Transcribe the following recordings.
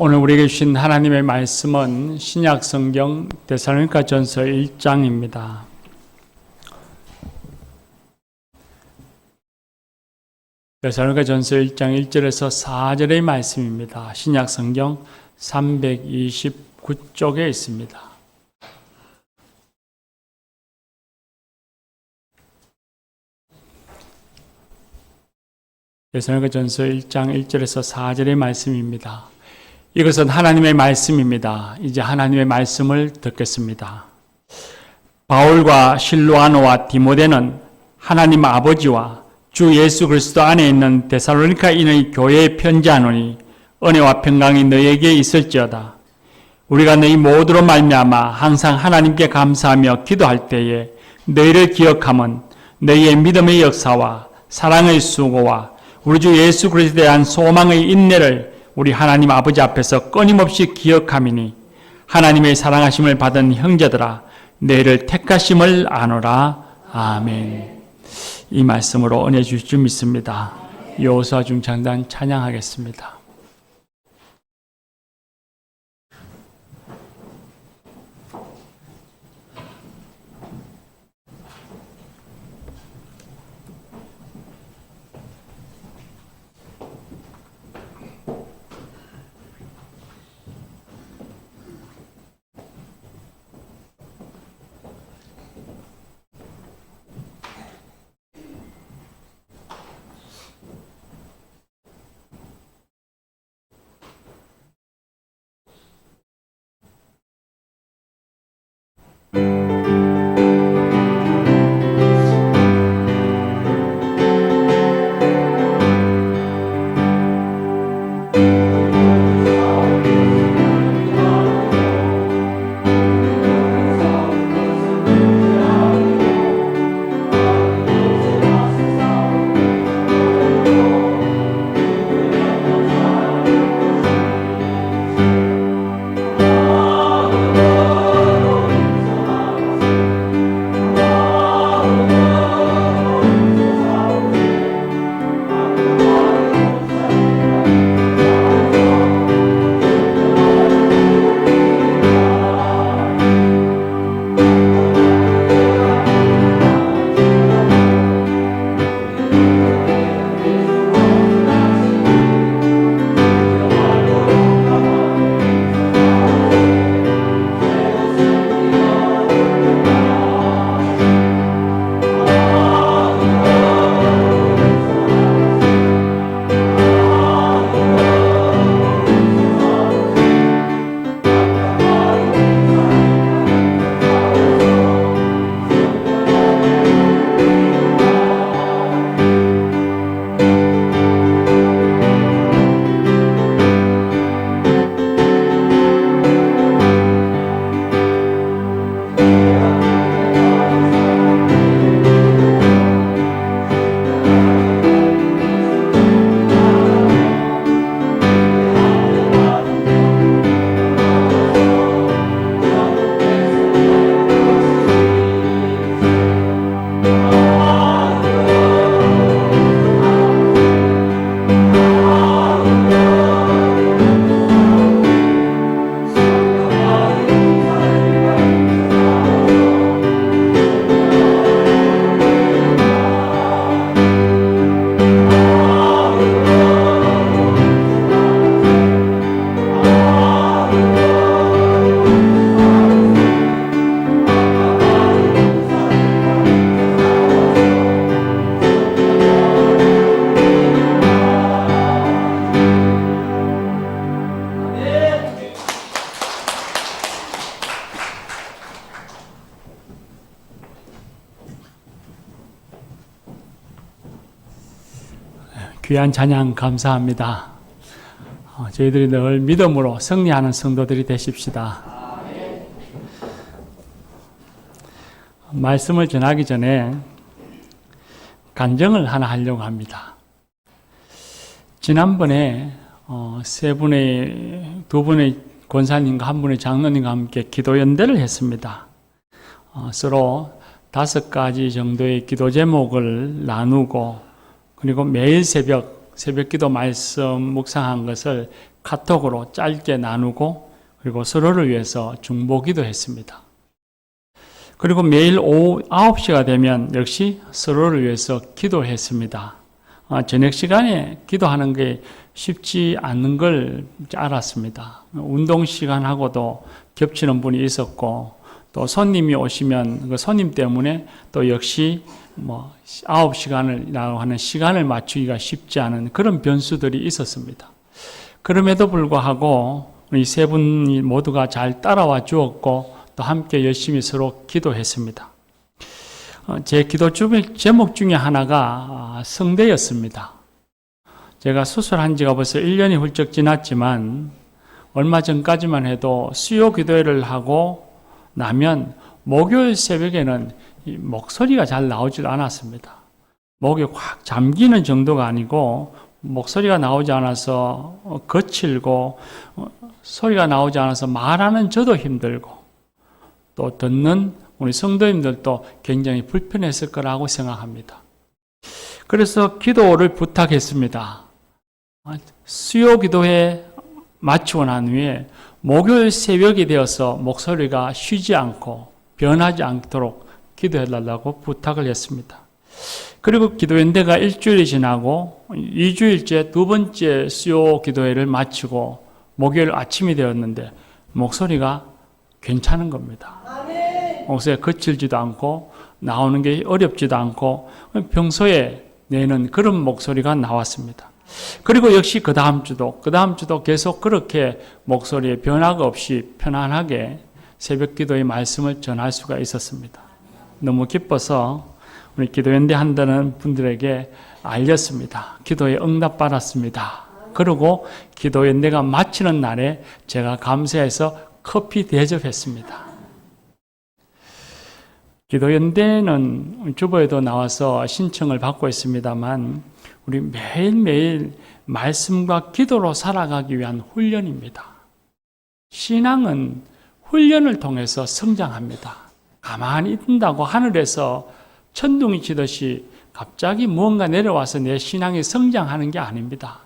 오늘 우리에게 주신 하나님의 말씀은 신약 성경 데살로니가전서 1장입니다. 데살로니가전서 1장 1절에서 4절의 말씀입니다. 신약 성경 329쪽에 있습니다. 데살로니가전서 1장 1절에서 4절의 말씀입니다. 이것은 하나님의 말씀입니다. 이제 하나님의 말씀을 듣겠습니다. 바울과 실로아노와 디모데는 하나님 아버지와 주 예수 그리스도 안에 있는 데살로니가인의 교회에 편지하노니 은혜와 평강이 너희에게 있을지어다. 우리가 너희 모두로 말미암아 항상 하나님께 감사하며 기도할 때에 너희를 기억함은 너희의 믿음의 역사와 사랑의 수고와 우리 주 예수 그리스도에 대한 소망의 인내를 우리 하나님 아버지 앞에서 끊임없이 기억함이니 하나님의 사랑하심을 받은 형제들아 너희를 택하심을 아노라. 아멘. 이 말씀으로 은혜 주실 줄 믿습니다. 여호수아 중창단 찬양하겠습니다. 귀한 찬양 감사합니다. 저희들이 늘 믿음으로 승리하는 성도들이 되십시다. 말씀을 전하기 전에 간증을 하나 하려고 합니다. 지난번에 두 분의 권사님과 한 분의 장로님과 함께 기도 연대를 했습니다. 서로 5가지 정도의 기도 제목을 나누고 그리고 매일 새벽 기도 말씀 묵상한 것을 카톡으로 짧게 나누고 그리고 서로를 위해서 중보기도 했습니다. 그리고 매일 오후 9시가 되면 역시 서로를 위해서 기도했습니다. 저녁 시간에 기도하는 게 쉽지 않는 걸 알았습니다. 운동 시간하고도 겹치는 분이 있었고 또 손님이 오시면 그 손님 때문에 또 역시 9시간이라고 하는 시간을 맞추기가 쉽지 않은 그런 변수들이 있었습니다. 그럼에도 불구하고 이 세 분이 모두가 잘 따라와 주었고 또 함께 열심히 서로 기도했습니다. 제 기도 제목 중에 하나가 성대였습니다. 제가 수술한 지가 벌써 1년이 훌쩍 지났지만 얼마 전까지만 해도 수요 기도회를 하고 나면 목요일 새벽에는 목소리가 잘 나오질 않았습니다. 목이 확 잠기는 정도가 아니고 목소리가 나오지 않아서 거칠고 소리가 나오지 않아서 말하는 저도 힘들고 또 듣는 우리 성도님들도 굉장히 불편했을 거라고 생각합니다. 그래서 기도를 부탁했습니다. 수요 기도회 마치고 난 후에 목요일 새벽이 되어서 목소리가 쉬지 않고 변하지 않도록 기도해달라고 부탁을 했습니다. 그리고 기도연대가 일주일이 지나고 2주일째 두 번째 수요 기도회를 마치고 목요일 아침이 되었는데 목소리가 괜찮은 겁니다. 목소리가 거칠지도 않고 나오는 게 어렵지도 않고 평소에 내는 그런 목소리가 나왔습니다. 그리고 역시 그 다음 주도 계속 그렇게 목소리에 변화가 없이 편안하게 새벽 기도의 말씀을 전할 수가 있었습니다. 너무 기뻐서 우리 기도연대 한다는 분들에게 알렸습니다. 기도에 응답받았습니다. 그리고 기도연대가 마치는 날에 제가 감사해서 커피 대접했습니다. 기도연대는 주보에도 나와서 신청을 받고 있습니다만 우리 매일매일 말씀과 기도로 살아가기 위한 훈련입니다. 신앙은 훈련을 통해서 성장합니다. 가만히 있는다고 하늘에서 천둥이 치듯이 갑자기 무언가 내려와서 내 신앙이 성장하는 게 아닙니다.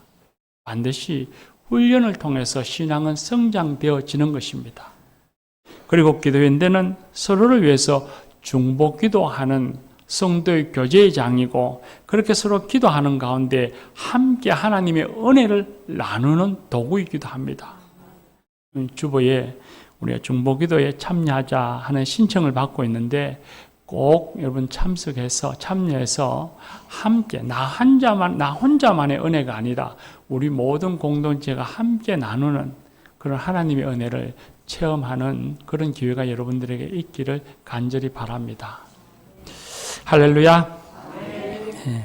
반드시 훈련을 통해서 신앙은 성장되어지는 것입니다. 그리고 기도연대는 서로를 위해서 중보 기도하는 성도의 교제의 장이고 그렇게 서로 기도하는 가운데 함께 하나님의 은혜를 나누는 도구이기도 합니다. 주보에 우리가 중보 기도에 참여하자 하는 신청을 받고 있는데 꼭 여러분 참여해서 함께 나 혼자만의 은혜가 아니라 우리 모든 공동체가 함께 나누는 그런 하나님의 은혜를 체험하는 그런 기회가 여러분들에게 있기를 간절히 바랍니다. 할렐루야. 네.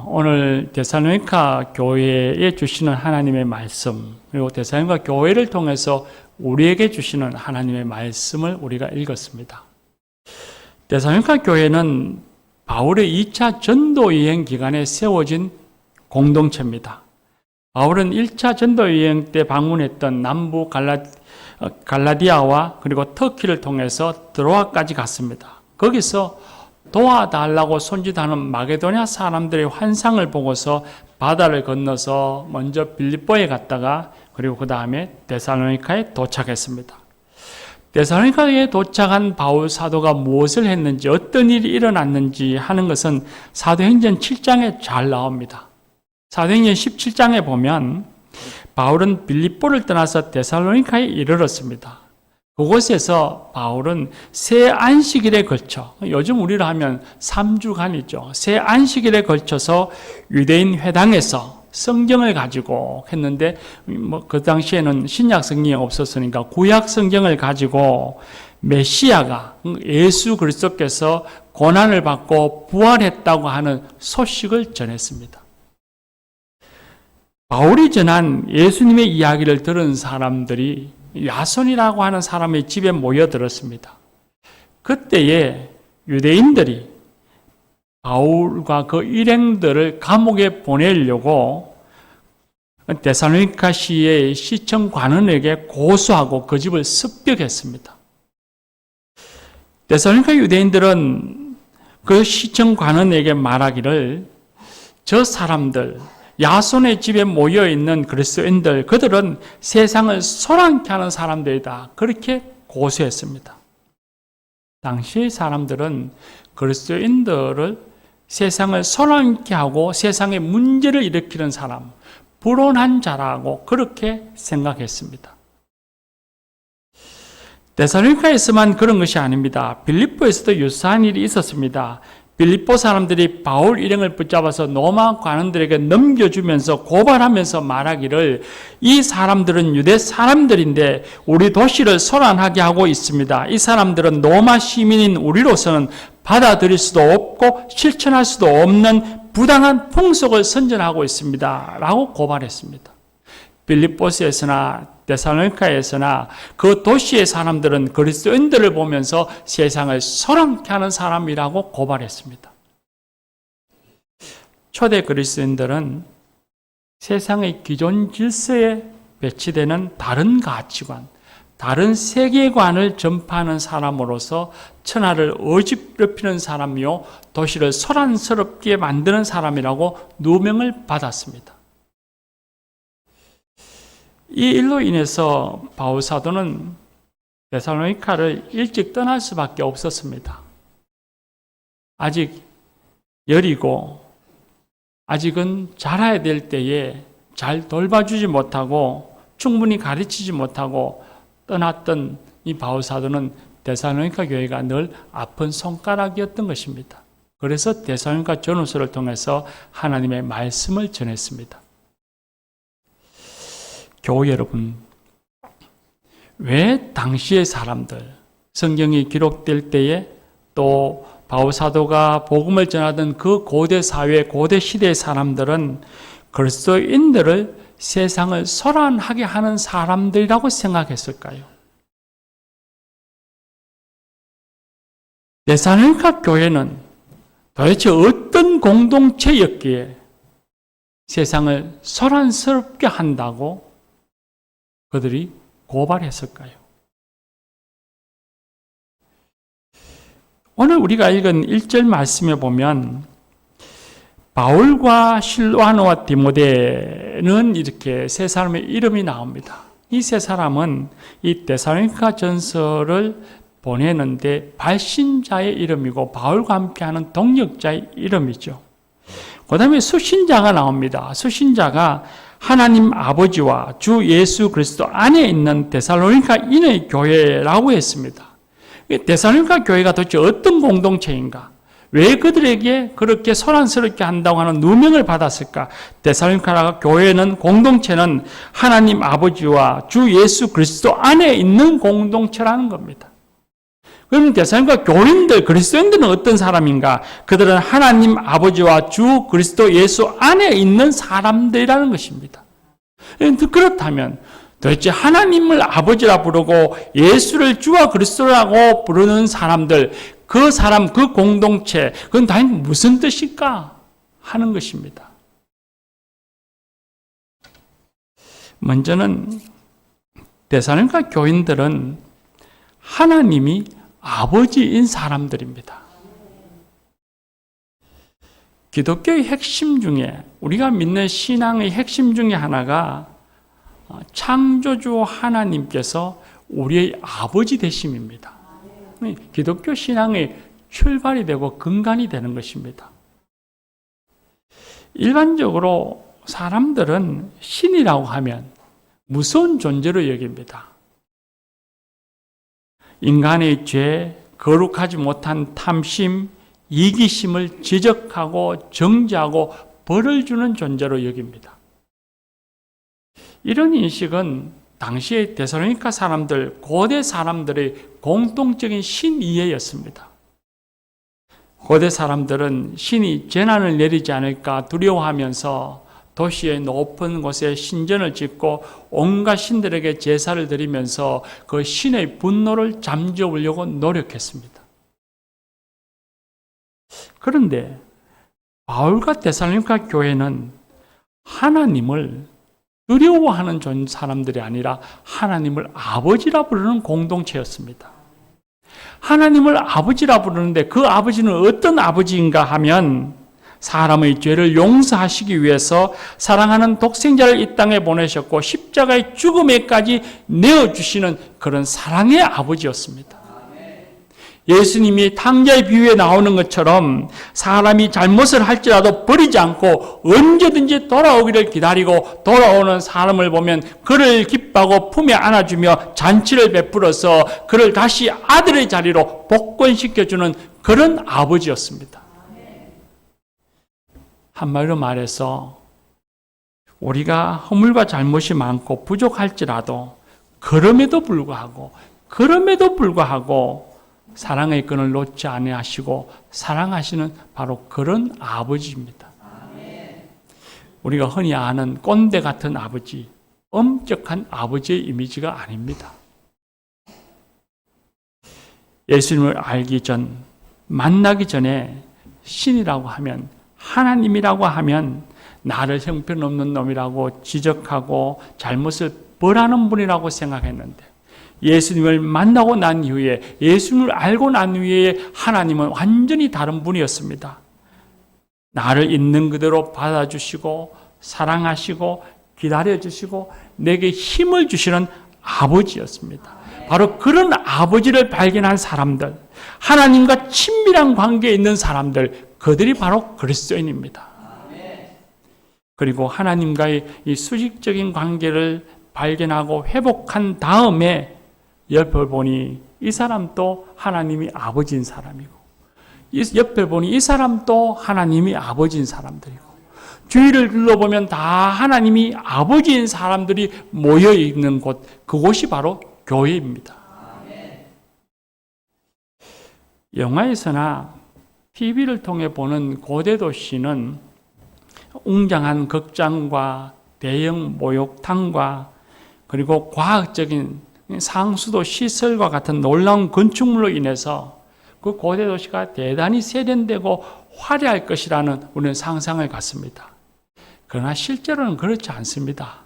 오늘 데살로니가 교회에 주시는 하나님의 말씀 그리고 데살로니가 교회를 통해서 우리에게 주시는 하나님의 말씀을 우리가 읽었습니다. 데살로니가 교회는 바울의 2차 전도 여행 기간에 세워진 공동체입니다. 바울은 1차 전도 여행 때 방문했던 남부 갈라디아와 그리고 터키를 통해서 드로아까지 갔습니다. 거기서 도와달라고 손짓하는 마게도냐 사람들의 환상을 보고서 바다를 건너서 먼저 빌립보에 갔다가 그리고 그 다음에 데살로니카에 도착했습니다. 데살로니카에 도착한 바울 사도가 무엇을 했는지 어떤 일이 일어났는지 하는 것은 사도행전 7장에 잘 나옵니다. 사도행전 17장에 보면 바울은 빌립보를 떠나서 데살로니카에 이르렀습니다. 그곳에서 바울은 새 안식일에 걸쳐 요즘 우리로 하면 3주간이죠. 새 안식일에 걸쳐서 유대인 회당에서 성경을 가지고 했는데 그 당시에는 신약 성경이 없었으니까 구약 성경을 가지고 메시아가 예수 그리스도께서 고난을 받고 부활했다고 하는 소식을 전했습니다. 바울이 전한 예수님의 이야기를 들은 사람들이 야손이라고 하는 사람의 집에 모여들었습니다. 그때에 유대인들이 바울과 그 일행들을 감옥에 보내려고 데살로니가 시의 시청 관원에게 고소하고 그 집을 습격했습니다. 데살로니가 유대인들은 그 시청 관원에게 말하기를 저 사람들 야손의 집에 모여있는 그리스도인들, 그들은 세상을 소란케 하는 사람들이다. 그렇게 고소했습니다. 당시 사람들은 그리스도인들을 세상을 소란케 하고 세상에 문제를 일으키는 사람, 불온한 자라고 그렇게 생각했습니다. 데살로니가에서만 그런 것이 아닙니다. 빌립보에서도 유사한 일이 있었습니다. 빌립보 사람들이 바울 일행을 붙잡아서 로마 관원들에게 넘겨주면서 고발하면서 말하기를, 이 사람들은 유대 사람들인데 우리 도시를 소란하게 하고 있습니다. 이 사람들은 로마 시민인 우리로서는 받아들일 수도 없고 실천할 수도 없는 부당한 풍속을 선전하고 있습니다. 라고 고발했습니다. 빌립보스에서나 데살로니가에서나 그 도시의 사람들은 그리스도인들을 보면서 세상을 소란케 하는 사람이라고 고발했습니다. 초대 그리스도인들은 세상의 기존 질서에 배치되는 다른 가치관, 다른 세계관을 전파하는 사람으로서 천하를 어지럽히는 사람이요, 도시를 소란스럽게 만드는 사람이라고 누명을 받았습니다. 이 일로 인해서 바울 사도는 데살로니가를 일찍 떠날 수밖에 없었습니다. 아직 여리고 아직은 자라야 될 때에 잘 돌봐주지 못하고 충분히 가르치지 못하고 떠났던 이 바울 사도는 데살로니가 교회가 늘 아픈 손가락이었던 것입니다. 그래서 데살로니가 전후서를 통해서 하나님의 말씀을 전했습니다. 교회 여러분, 왜 당시의 사람들, 성경이 기록될 때에 또 바울 사도가 복음을 전하던 그 고대 사회, 고대 시대의 사람들은 그리스도인들을 세상을 소란하게 하는 사람들이라고 생각했을까요? 데살로니가 교회는 도대체 어떤 공동체였기에 세상을 소란스럽게 한다고 그들이 고발했을까요? 오늘 우리가 읽은 1절 말씀에 보면 바울과 실와노와 디모데는 이렇게 세 사람의 이름이 나옵니다. 이 세 사람은 이 데살로니가 전서를 보내는데 발신자의 이름이고 바울과 함께하는 동역자의 이름이죠. 그 다음에 수신자가 나옵니다. 수신자가 하나님 아버지와 주 예수 그리스도 안에 있는 데살로니가인의 교회라고 했습니다. 데살로니가 교회가 도대체 어떤 공동체인가? 왜 그들에게 그렇게 소란스럽게 한다고 하는 누명을 받았을까? 데살로니가 교회는, 공동체는 하나님 아버지와 주 예수 그리스도 안에 있는 공동체라는 겁니다. 그럼 데살로니가 교인들, 그리스도인들은 어떤 사람인가? 그들은 하나님 아버지와 주 그리스도 예수 안에 있는 사람들이라는 것입니다. 그렇다면 도대체 하나님을 아버지라 부르고 예수를 주와 그리스도라고 부르는 사람들, 그 사람, 그 공동체, 그건 당연히 무슨 뜻일까 하는 것입니다. 먼저는 데살로니가 교인들은 하나님이 아버지인 사람들입니다. 기독교의 핵심 중에, 우리가 믿는 신앙의 핵심 중에 하나가 창조주 하나님께서 우리의 아버지 되심입니다. 기독교 신앙의 출발이 되고 근간이 되는 것입니다. 일반적으로 사람들은 신이라고 하면 무서운 존재로 여깁니다. 인간의 죄, 거룩하지 못한 탐심, 이기심을 지적하고 정죄하고 벌을 주는 존재로 여깁니다. 이런 인식은 당시의 데살로니가 사람들, 고대 사람들의 공통적인 신이해였습니다. 고대 사람들은 신이 재난을 내리지 않을까 두려워하면서 도시의 높은 곳에 신전을 짓고 온갖 신들에게 제사를 드리면서 그 신의 분노를 잠재우려고 노력했습니다. 그런데 바울과 데살로니가 교회는 하나님을 두려워하는 사람들이 아니라 하나님을 아버지라 부르는 공동체였습니다. 하나님을 아버지라 부르는데 그 아버지는 어떤 아버지인가 하면 사람의 죄를 용서하시기 위해서 사랑하는 독생자를 이 땅에 보내셨고 십자가의 죽음에까지 내어주시는 그런 사랑의 아버지였습니다. 예수님이 탕자의 비유에 나오는 것처럼 사람이 잘못을 할지라도 버리지 않고 언제든지 돌아오기를 기다리고 돌아오는 사람을 보면 그를 기뻐하고 품에 안아주며 잔치를 베풀어서 그를 다시 아들의 자리로 복권시켜주는 그런 아버지였습니다. 한마디로 말해서 우리가 허물과 잘못이 많고 부족할지라도 그럼에도 불구하고 사랑의 끈을 놓지 아니하시고 사랑하시는 바로 그런 아버지입니다. 우리가 흔히 아는 꼰대 같은 아버지, 엄격한 아버지의 이미지가 아닙니다. 예수님을 알기 전, 만나기 전에 신이라고 하면, 하나님이라고 하면 나를 형편없는 놈이라고 지적하고 잘못을 벌하는 분이라고 생각했는데 예수님을 만나고 난 이후에, 예수님을 알고 난 후에 하나님은 완전히 다른 분이었습니다. 나를 있는 그대로 받아주시고 사랑하시고 기다려주시고 내게 힘을 주시는 아버지였습니다. 바로 그런 아버지를 발견한 사람들, 하나님과 친밀한 관계에 있는 사람들, 그들이 바로 그리스도인입니다. 그리고 하나님과의 이 수직적인 관계를 발견하고 회복한 다음에 옆을 보니 이 사람도 하나님이 아버지인 사람이고, 옆에 보니 이 사람도 하나님이 아버지인 사람들이고, 주위를 둘러보면 다 하나님이 아버지인 사람들이 모여있는 곳, 그곳이 바로 교회입니다. 영화에서나 TV를 통해 보는 고대 도시는 웅장한 극장과 대형 목욕탕과 그리고 과학적인 상수도 시설과 같은 놀라운 건축물로 인해서 그 고대 도시가 대단히 세련되고 화려할 것이라는 우리는 상상을 갖습니다. 그러나 실제로는 그렇지 않습니다.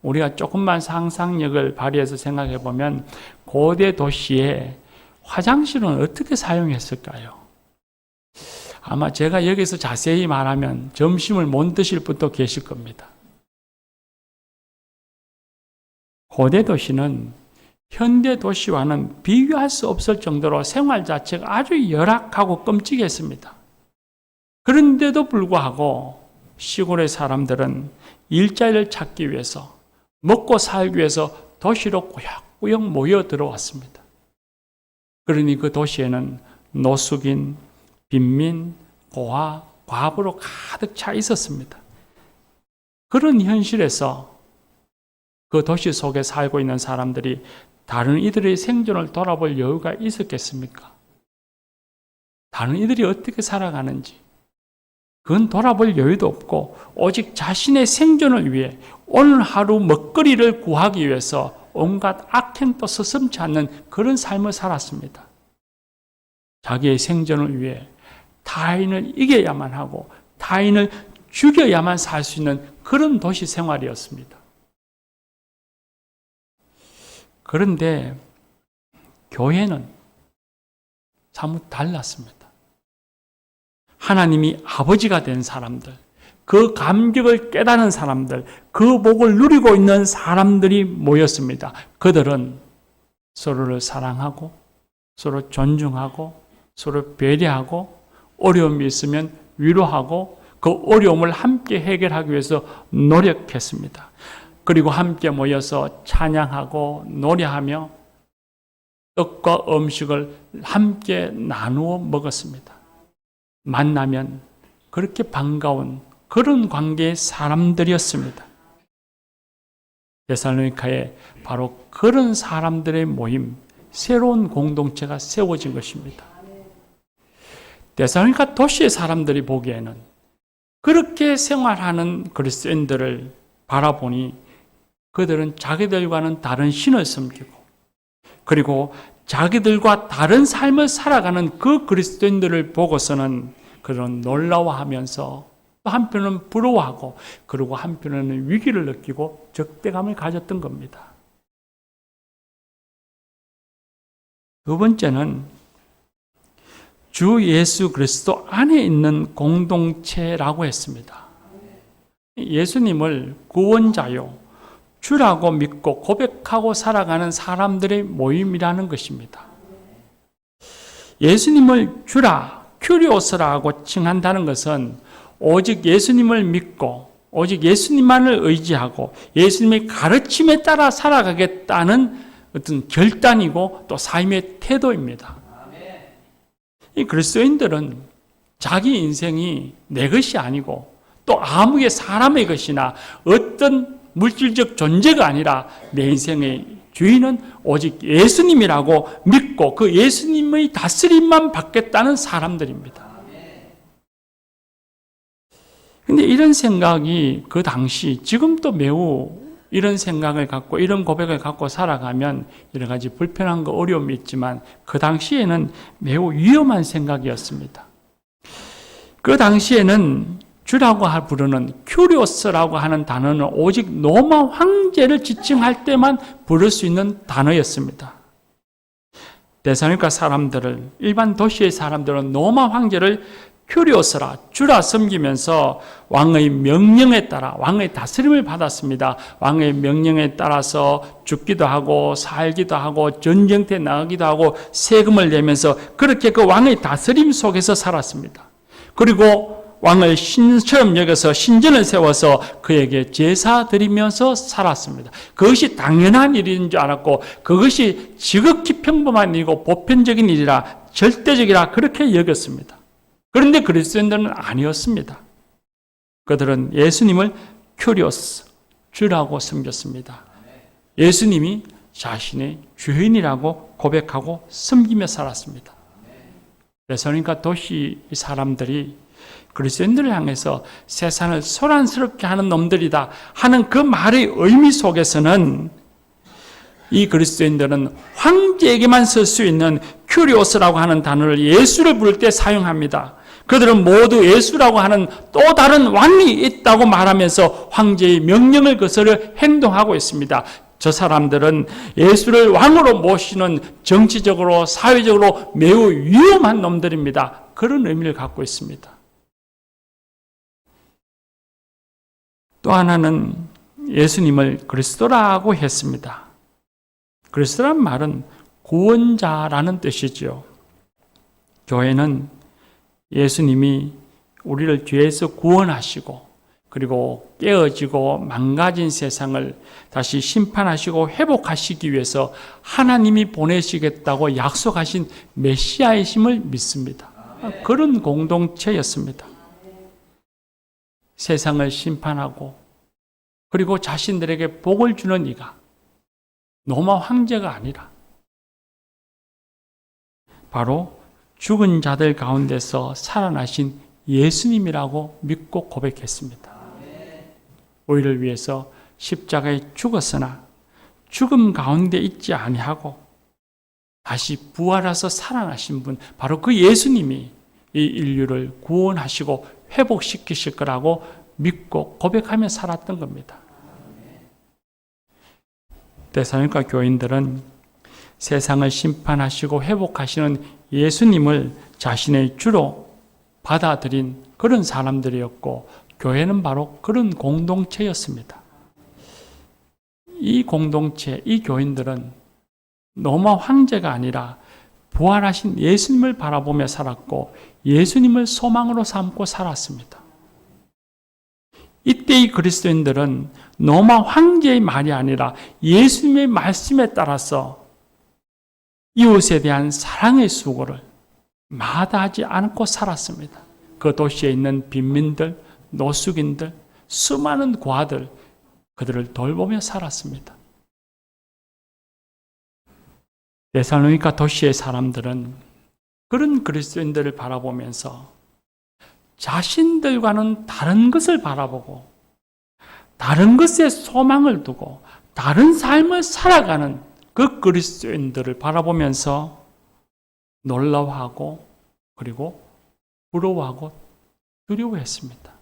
우리가 조금만 상상력을 발휘해서 생각해 보면 고대 도시에 화장실은 어떻게 사용했을까요? 아마 제가 여기서 자세히 말하면 점심을 못 드실 분도 계실 겁니다. 고대 도시는 현대 도시와는 비교할 수 없을 정도로 생활 자체가 아주 열악하고 끔찍했습니다. 그런데도 불구하고 시골의 사람들은 일자리를 찾기 위해서, 먹고 살기 위해서 도시로 꾸역꾸역 모여 들어왔습니다. 그러니 그 도시에는 노숙인, 빈민, 고아, 과부로 가득 차 있었습니다. 그런 현실에서 그 도시 속에 살고 있는 사람들이 다른 이들의 생존을 돌아볼 여유가 있었겠습니까? 다른 이들이 어떻게 살아가는지 그건 돌아볼 여유도 없고 오직 자신의 생존을 위해 오늘 하루 먹거리를 구하기 위해서 온갖 악행도 서슴지 않는 그런 삶을 살았습니다. 자기의 생존을 위해 타인을 이겨야만 하고 타인을 죽여야만 살 수 있는 그런 도시 생활이었습니다. 그런데 교회는 사뭇 달랐습니다. 하나님이 아버지가 된 사람들, 그 감격을 깨닫는 사람들, 그 복을 누리고 있는 사람들이 모였습니다. 그들은 서로를 사랑하고 서로 존중하고 서로 배려하고 어려움이 있으면 위로하고 그 어려움을 함께 해결하기 위해서 노력했습니다. 그리고 함께 모여서 찬양하고 노래하며 떡과 음식을 함께 나누어 먹었습니다. 만나면 그렇게 반가운 그런 관계의 사람들이었습니다. 데살로니가에 바로 그런 사람들의 모임, 새로운 공동체가 세워진 것입니다. 데살로니가 도시의 사람들이 보기에는 그렇게 생활하는 그리스도인들을 바라보니 그들은 자기들과는 다른 신을 섬기고 그리고 자기들과 다른 삶을 살아가는 그 그리스도인들을 보고서는 그런 놀라워하면서 또 한편은 부러워하고 그리고 한편은 위기를 느끼고 적대감을 가졌던 겁니다. 두 번째는 주 예수 그리스도 안에 있는 공동체라고 했습니다. 예수님을 구원자요, 주라고 믿고 고백하고 살아가는 사람들의 모임이라는 것입니다. 예수님을 주라, 큐리오스라고 칭한다는 것은 오직 예수님을 믿고 오직 예수님만을 의지하고 예수님의 가르침에 따라 살아가겠다는 어떤 결단이고 또 삶의 태도입니다. 이 그리스도인들은 자기 인생이 내 것이 아니고 또 아무의 사람의 것이나 어떤 물질적 존재가 아니라 내 인생의 주인은 오직 예수님이라고 믿고 그 예수님의 다스림만 받겠다는 사람들입니다. 근데 이런 생각이 그 당시, 지금도 매우 이런 생각을 갖고 이런 고백을 갖고 살아가면 여러 가지 불편한 거 어려움이 있지만 그 당시에는 매우 위험한 생각이었습니다. 그 당시에는 주라고 부르는 큐리오스라고 하는 단어는 오직 로마 황제를 지칭할 때만 부를 수 있는 단어였습니다. 데살로니가 사람들을, 일반 도시의 사람들은 로마 황제를 큐리오스라, 주라 섬기면서 왕의 명령에 따라 왕의 다스림을 받았습니다. 왕의 명령에 따라서 죽기도 하고 살기도 하고 전쟁터에 나가기도 하고 세금을 내면서 그렇게 그 왕의 다스림 속에서 살았습니다. 그리고 왕을 신처럼 여겨서 신전을 세워서 그에게 제사 드리면서 살았습니다. 그것이 당연한 일인 줄 알았고 그것이 지극히 평범한 일이고 보편적인 일이라 절대적이라 그렇게 여겼습니다. 그런데 그리스도인들은 아니었습니다. 그들은 예수님을 큐리오스, 주라고 섬겼습니다. 예수님이 자신의 주인이라고 고백하고 섬기며 살았습니다. 그러니까 도시 사람들이 그리스도인들을 향해서 세상을 소란스럽게 하는 놈들이다 하는 그 말의 의미 속에서는 이 그리스도인들은 황제에게만 쓸 수 있는 큐리오스라고 하는 단어를 예수를 부를 때 사용합니다. 그들은 모두 예수라고 하는 또 다른 왕이 있다고 말하면서 황제의 명령을 거스려 행동하고 있습니다. 저 사람들은 예수를 왕으로 모시는 정치적으로 사회적으로 매우 위험한 놈들입니다. 그런 의미를 갖고 있습니다. 또 하나는 예수님을 그리스도라고 했습니다. 그리스도란 말은 구원자라는 뜻이죠. 교회는 예수님이 우리를 죄에서 구원하시고 그리고 깨어지고 망가진 세상을 다시 심판하시고 회복하시기 위해서 하나님이 보내시겠다고 약속하신 메시아이심을 믿습니다. 그런 공동체였습니다. 세상을 심판하고 그리고 자신들에게 복을 주는 이가 로마 황제가 아니라 바로 죽은 자들 가운데서 살아나신 예수님이라고 믿고 고백했습니다. 우리를 위해서 십자가에 죽었으나 죽음 가운데 있지 아니하고 다시 부활해서 살아나신 분, 바로 그 예수님이 이 인류를 구원하시고 회복시키실 거라고 믿고 고백하며 살았던 겁니다. 데살로니가 교인들은 세상을 심판하시고 회복하시는 예수님을 자신의 주로 받아들인 그런 사람들이었고 교회는 바로 그런 공동체였습니다. 이 공동체, 이 교인들은 로마 황제가 아니라 부활하신 예수님을 바라보며 살았고 예수님을 소망으로 삼고 살았습니다. 이때 이 그리스도인들은 로마 황제의 말이 아니라 예수님의 말씀에 따라서 이웃에 대한 사랑의 수고를 마다하지 않고 살았습니다. 그 도시에 있는 빈민들, 노숙인들, 수많은 고아들, 그들을 돌보며 살았습니다. 데살로니가 도시의 사람들은 그런 그리스도인들을 바라보면서 자신들과는 다른 것을 바라보고 다른 것에 소망을 두고 다른 삶을 살아가는 그 그리스도인들을 바라보면서 놀라워하고 그리고 부러워하고 두려워했습니다.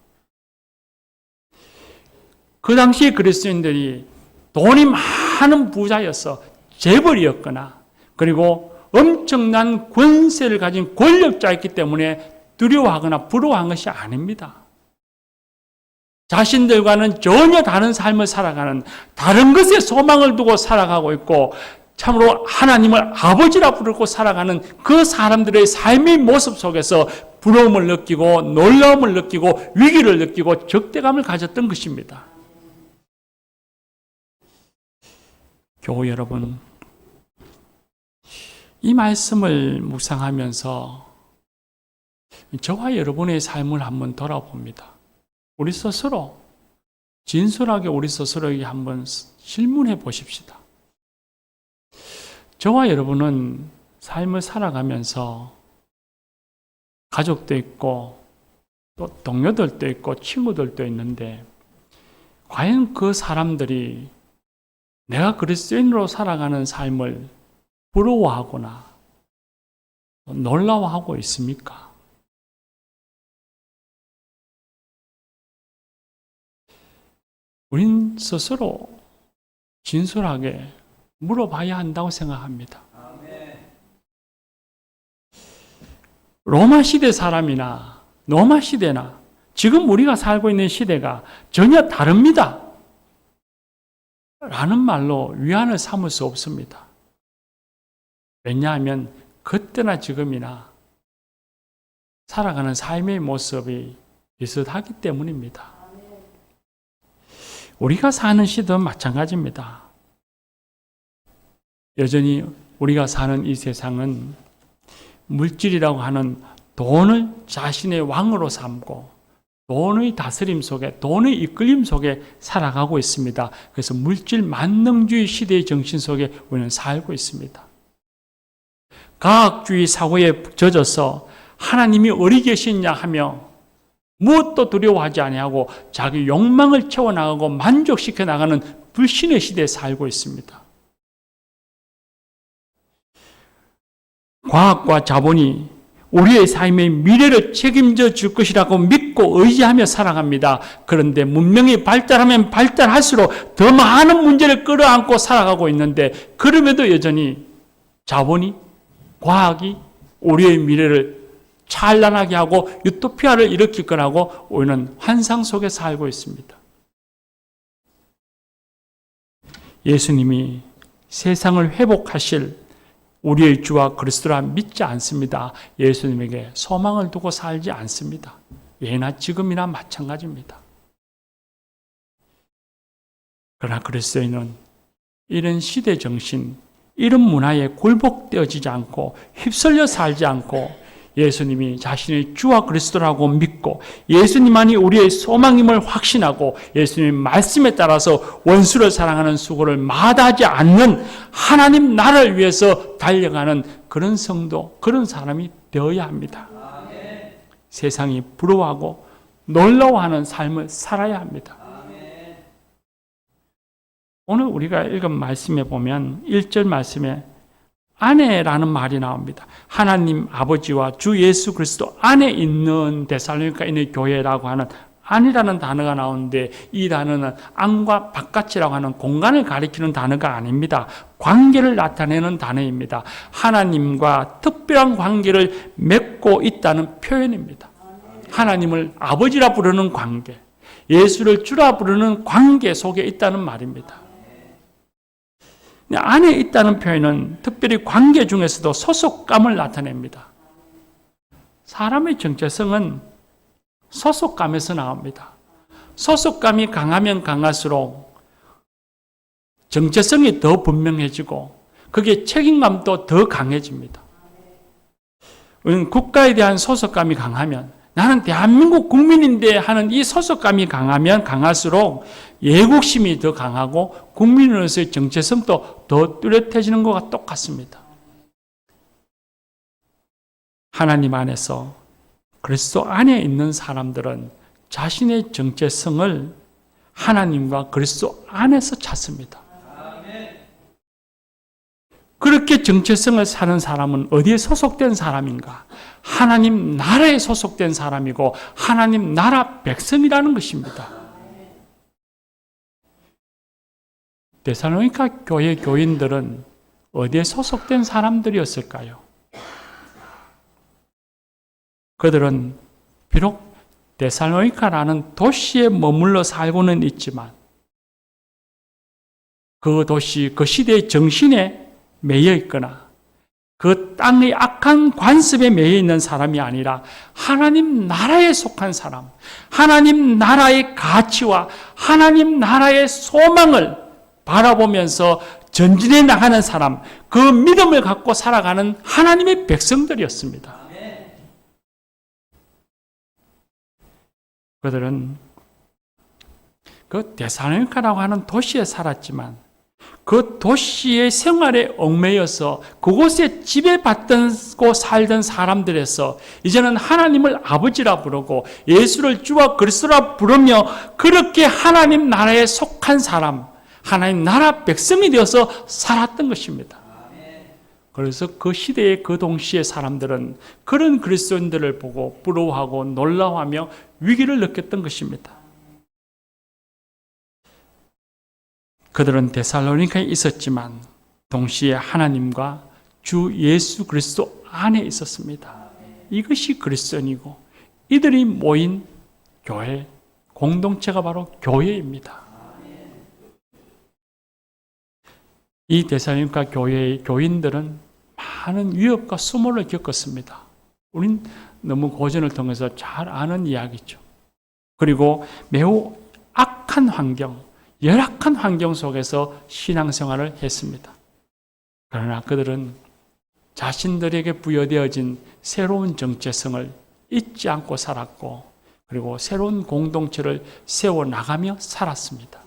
그 당시 그리스도인들이 돈이 많은 부자여서 재벌이었거나 그리고 엄청난 권세를 가진 권력자였기 때문에 두려워하거나 부러워한 것이 아닙니다. 자신들과는 전혀 다른 삶을 살아가는, 다른 것에 소망을 두고 살아가고 있고 참으로 하나님을 아버지라 부르고 살아가는 그 사람들의 삶의 모습 속에서 부러움을 느끼고 놀라움을 느끼고 위기를 느끼고 적대감을 가졌던 것입니다. 교우 여러분, 이 말씀을 묵상하면서 저와 여러분의 삶을 한번 돌아봅니다. 우리 스스로 진솔하게 우리 스스로에게 한번 질문해 보십시다. 저와 여러분은 삶을 살아가면서 가족도 있고 또 동료들도 있고 친구들도 있는데 과연 그 사람들이 내가 그리스도인으로 살아가는 삶을 부러워하거나 놀라워하고 있습니까? 우린 스스로 진솔하게 물어봐야 한다고 생각합니다. 로마 시대 사람이나 로마 시대나 지금 우리가 살고 있는 시대가 전혀 다릅니다. 라는 말로 위안을 삼을 수 없습니다. 왜냐하면 그때나 지금이나 살아가는 삶의 모습이 비슷하기 때문입니다. 우리가 사는 시대도 마찬가지입니다. 여전히 우리가 사는 이 세상은 물질이라고 하는 돈을 자신의 왕으로 삼고 돈의 다스림 속에, 돈의 이끌림 속에 살아가고 있습니다. 그래서 물질 만능주의 시대의 정신 속에 우리는 살고 있습니다. 과학주의 사고에 젖어서 하나님이 어디 계시냐 하며 무엇도 두려워하지 아니하고 자기 욕망을 채워나가고 만족시켜 나가는 불신의 시대에 살고 있습니다. 과학과 자본이 우리의 삶의 미래를 책임져 줄 것이라고 믿고 의지하며 살아갑니다. 그런데 문명이 발달하면 발달할수록 더 많은 문제를 끌어안고 살아가고 있는데 그럼에도 여전히 자본이, 과학이 우리의 미래를 찬란하게 하고 유토피아를 일으킬 거라고 우리는 환상 속에 살고 있습니다. 예수님이 세상을 회복하실 우리의 주와 그리스도라 믿지 않습니다. 예수님에게 소망을 두고 살지 않습니다. 예나 지금이나 마찬가지입니다. 그러나 그리스도인은 이런 시대 정신, 이런 문화에 굴복되어지지 않고 휩쓸려 살지 않고 예수님이 자신의 주와 그리스도라고 믿고 예수님만이 우리의 소망임을 확신하고 예수님의 말씀에 따라서 원수를 사랑하는 수고를 마다하지 않는 하나님 나라를 위해서 달려가는 그런 성도, 그런 사람이 되어야 합니다. 아멘. 세상이 부러워하고 놀라워하는 삶을 살아야 합니다. 아멘. 오늘 우리가 읽은 말씀에 보면 1절 말씀에 안에라는 말이 나옵니다. 하나님 아버지와 주 예수 그리스도 안에 있는 데살로니가에 있는 교회라고 하는 안이라는 단어가 나오는데 이 단어는 안과 바깥이라고 하는 공간을 가리키는 단어가 아닙니다. 관계를 나타내는 단어입니다. 하나님과 특별한 관계를 맺고 있다는 표현입니다. 하나님을 아버지라 부르는 관계, 예수를 주라 부르는 관계 속에 있다는 말입니다. 안에 있다는 표현은 특별히 관계 중에서도 소속감을 나타냅니다. 사람의 정체성은 소속감에서 나옵니다. 소속감이 강하면 강할수록 정체성이 더 분명해지고 그게 책임감도 더 강해집니다. 국가에 대한 소속감이 강하면 나는 대한민국 국민인데 하는 이 소속감이 강하면 강할수록 애국심이 더 강하고 국민으로서의 정체성도 더 뚜렷해지는 것과 똑같습니다. 하나님 안에서 그리스도 안에 있는 사람들은 자신의 정체성을 하나님과 그리스도 안에서 찾습니다. 그렇게 정체성을 사는 사람은 어디에 소속된 사람인가? 하나님 나라에 소속된 사람이고 하나님 나라 백성이라는 것입니다. 데살로니가 교회 교인들은 어디에 소속된 사람들이었을까요? 그들은 비록 데살로니가라는 도시에 머물러 살고는 있지만 그 도시, 그 시대의 정신에 매여 있거나 그 땅의 악한 관습에 매여 있는 사람이 아니라 하나님 나라에 속한 사람, 하나님 나라의 가치와 하나님 나라의 소망을 바라보면서 전진해 나가는 사람, 그 믿음을 갖고 살아가는 하나님의 백성들이었습니다. 그들은 그 데살로니가라고 하는 도시에 살았지만 그 도시의 생활에 얽매여서 그곳에 지배받고 살던 사람들에서 이제는 하나님을 아버지라 부르고 예수를 주와 그리스도라 부르며 그렇게 하나님 나라에 속한 사람, 하나님 나라 백성이 되어서 살았던 것입니다. 그래서 그 시대의 그 동시의 사람들은 그런 그리스도인들을 보고 부러워하고 놀라워하며 위기를 느꼈던 것입니다. 그들은 데살로니가에 있었지만 동시에 하나님과 주 예수 그리스도 안에 있었습니다. 이것이 그리스도인이고 이들이 모인 교회, 공동체가 바로 교회입니다. 이 데살로니가 교회의 교인들은 많은 위협과 수모를 겪었습니다. 우린 너무 고전을 통해서 잘 아는 이야기죠. 그리고 매우 악한 환경, 열악한 환경 속에서 신앙생활을 했습니다. 그러나 그들은 자신들에게 부여되어진 새로운 정체성을 잊지 않고 살았고 그리고 새로운 공동체를 세워나가며 살았습니다.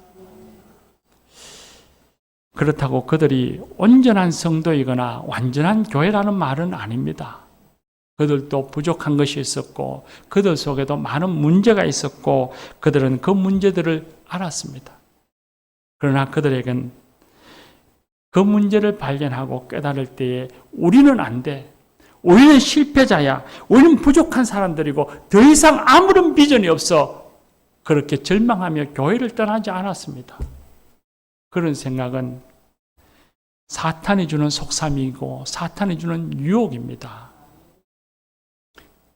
그렇다고 그들이 온전한 성도이거나 완전한 교회라는 말은 아닙니다. 그들도 부족한 것이 있었고 그들 속에도 많은 문제가 있었고 그들은 그 문제들을 알았습니다. 그러나 그들에겐 그 문제를 발견하고 깨달을 때에 우리는 안 돼. 우리는 실패자야. 우리는 부족한 사람들이고 더 이상 아무런 비전이 없어. 그렇게 절망하며 교회를 떠나지 않았습니다. 그런 생각은 사탄이 주는 속삼이고 사탄이 주는 유혹입니다.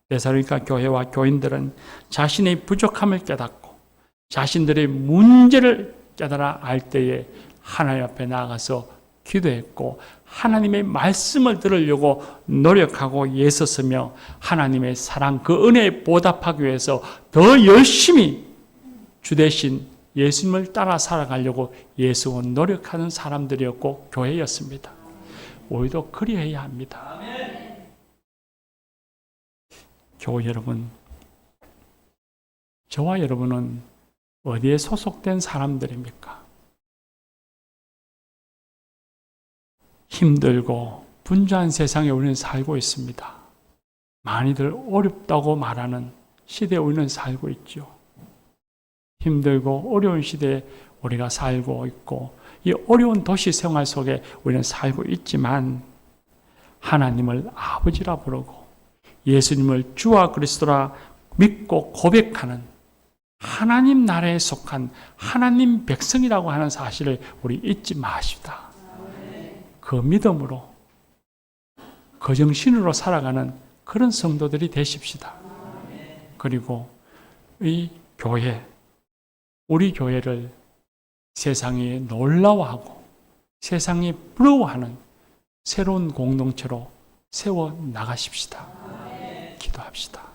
데살로니가 교회와 교인들은 자신의 부족함을 깨닫고 자신들의 문제를 깨달아 알 때에 하나님 앞에 나아가서 기도했고 하나님의 말씀을 들으려고 노력하고 애썼으며 하나님의 사랑 그 은혜에 보답하기 위해서 더 열심히 주 대신 예수님을 따라 살아가려고 애쓰고 노력하는 사람들이었고 교회였습니다. 우리도 그리해야 합니다. 교회 여러분, 저와 여러분은 어디에 소속된 사람들입니까? 힘들고 분주한 세상에 우리는 살고 있습니다. 많이들 어렵다고 말하는 시대에 우리는 살고 있죠. 힘들고 어려운 시대에 우리가 살고 있고 이 어려운 도시 생활 속에 우리는 살고 있지만 하나님을 아버지라 부르고 예수님을 주와 그리스도라 믿고 고백하는 하나님 나라에 속한 하나님 백성이라고 하는 사실을 우리 잊지 마십시다. 그 믿음으로 그 정신으로 살아가는 그런 성도들이 되십시다. 그리고 이 교회, 우리 교회를 세상이 놀라워하고 세상이 부러워하는 새로운 공동체로 세워 나가십시다. 기도합시다.